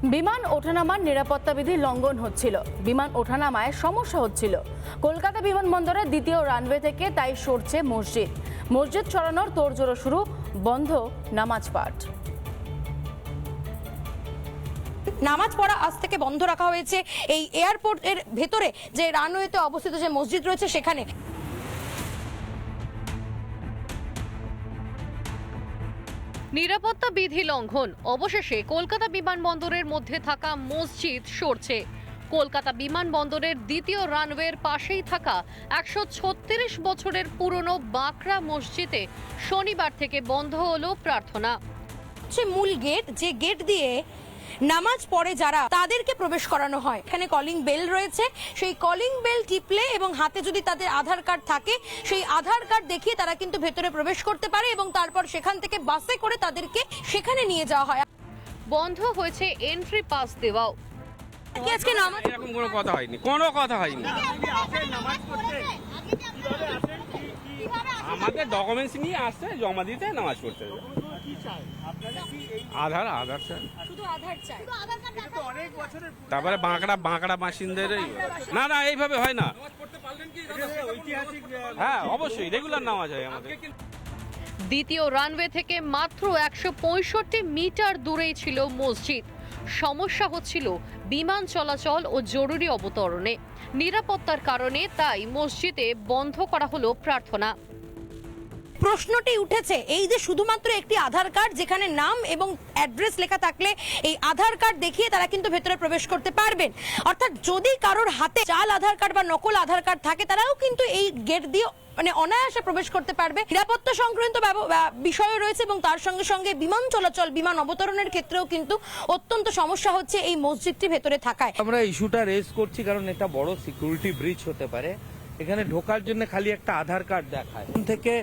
বিমান ওঠানামার নিরাপত্তা বিধি লঙ্ঘন হচ্ছিল। বিমান ওঠানামায় সমস্যা হচ্ছিল। কলকাতা বিমানবন্দরের দ্বিতীয় রানওয়ে থেকে তাই সরছে মসজিদ। মসজিদ সরানোর তোড়জোড় শুরু, বন্ধ নামাজ পাঠ। নামাজ পড়া আজ থেকে বন্ধ রাখা হয়েছে এই এয়ারপোর্টের ভেতরে যে রানওয়েতে অবস্থিত যে মসজিদ রয়েছে সেখানে। নিরাপত্তা বিধি লঙ্ঘন, অবশেষে কলকাতা বিমানবন্দরের মধ্যে থাকা মসজিদ সরছে। কলকাতা বিমানবন্দরের দ্বিতীয় রানওয়ের পাশেই থাকা 136 বছরের পুরনো বাঁকড়া মসজিদে শনিবার থেকে বন্ধ হলো প্রার্থনা। মূল গেট, যে গেট দিয়ে নামাজ পড়ে যারা তাদেরকে প্রবেশ করানো হয়, এখানে কলিং বেল রয়েছে। সেই কলিং বেল টিপলে এবং হাতে যদি তাদের আধার কার্ড থাকে, সেই আধার কার্ড দেখিয়ে তারা কিন্তু ভেতরে প্রবেশ করতে পারে এবং তারপর সেখান থেকে বাসে করে তাদেরকে সেখানে নিয়ে যাওয়া হয়। বন্ধ হয়েছে এন্ট্রি পাস দেওয়াও। আজকে নামাজ এরকম কোনো কথা হয়নি, কোনো কথা হয়নি। আমাদের ডকুমেন্টস নিয়ে আসছে, জমা দিতে, নামাজ পড়তে। আধার স্যার, শুধু আধার চাই। তারপরে বাঁকড়া বাসিন্দাদের না এইভাবে হয় না। হ্যাঁ অবশ্যই রেগুলার নামাজ হয় আমাদের। দ্বিতীয় রানওয়ে থেকে মাত্র 165 মিটার দূরেই ছিল মসজিদ। সমস্যা হচ্ছিল বিমান চলাচল ও জরুরি অবতরণে। নিরাপত্তার কারণে তাই মসজিদে বন্ধ করা হলো প্রার্থনা। প্রশ্নটি উঠেছে এই যে শুধুমাত্র একটি আধার কার্ড, যেখানে নাম এবং অ্যাড্রেস লেখা থাকলে এই আধার কার্ড দেখিয়ে তারা কিন্তু ভেতরে প্রবেশ করতে পারবেন। অর্থাৎ যদি কারোর হাতে জাল আধার কার্ড বা নকল আধার কার্ড থাকে, তারাও কিন্তু এই গেট দিয়ে অনায়াসে প্রবেশ করতে পারবে। নিরাপত্তা সংক্রান্ত বিষয় রয়েছে এবং তার সঙ্গে সঙ্গে বিমান চলাচল, বিমান অবতরণের ক্ষেত্রেও কিন্তু অত্যন্ত সমস্যা হচ্ছে এই মসজিদটি ভেতরে থাকায়। আমরা ইস্যুটা রেজ করছি কারণ এটা বড় সিকিউরিটি ব্রিচ হতে পারে। এখানে ঢোকার জন্য খালি একটা আধার কার্ড দেখায়, থেকে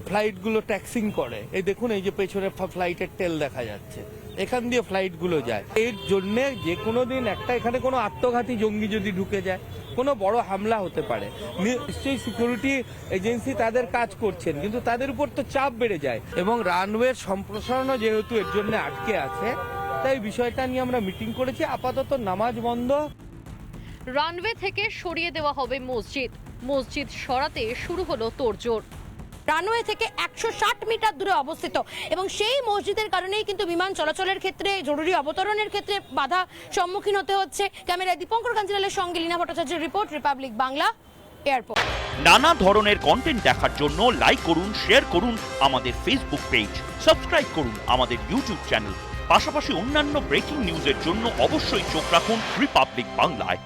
ফ্লাইটগুলো ট্যাক্সিং করে। এই দেখুন, এই যে পেছনে ফ্লাইটের টেল দেখা যাচ্ছে, এখান দিয়ে ফ্লাইটগুলো যায়। এর জন্য যে কোনো দিন একটা এখানে কোনো আত্মঘাতী জঙ্গি যদি ঢুকে যায়, কোনো বড় হামলা হতে পারে। নিশ্চয়ই সিকিউরিটি এজেন্সি তাদের কাজ করছেন, কিন্তু তাদের উপর তো চাপ বেড়ে যায়। এবং রানওয়ের সম্প্রসারণও যেহেতু এর জন্য আটকে আছে, তাই বিষয়টা নিয়ে আমরা মিটিং করেছি। আপাতত নামাজ বন্ধ। রানওয়ে থেকে সরিয়ে দেওয়া হবে মসজিদ। মসজিদ সরাতে শুরু হলো তোড়জোড়। রানওয়ে থেকে 160 মিটার দূরে অবস্থিত এবং সেই মসজিদের কারণেই কিন্তু বিমান চলাচলের ক্ষেত্রে, জরুরি অবতরণের ক্ষেত্রে বাধা সম্মুখীন হতে হচ্ছে। ক্যামেরায় দীপঙ্কর কাঞ্জিলালের সঙ্গে লীনা ভট্টাচার্যের রিপোর্ট, রিপাবলিক বাংলা, এয়ারপোর্ট। নানা ধরনের কন্টেন্ট দেখার জন্য লাইক করুন, শেয়ার করুন আমাদের ফেসবুক পেজ, সাবস্ক্রাইব করুন আমাদের ইউটিউব চ্যানেল। পাশাপাশি অন্যান্য ব্রেকিং নিউজের জন্য অবশ্যই চোখ রাখুন রিপাবলিক বাংলায়।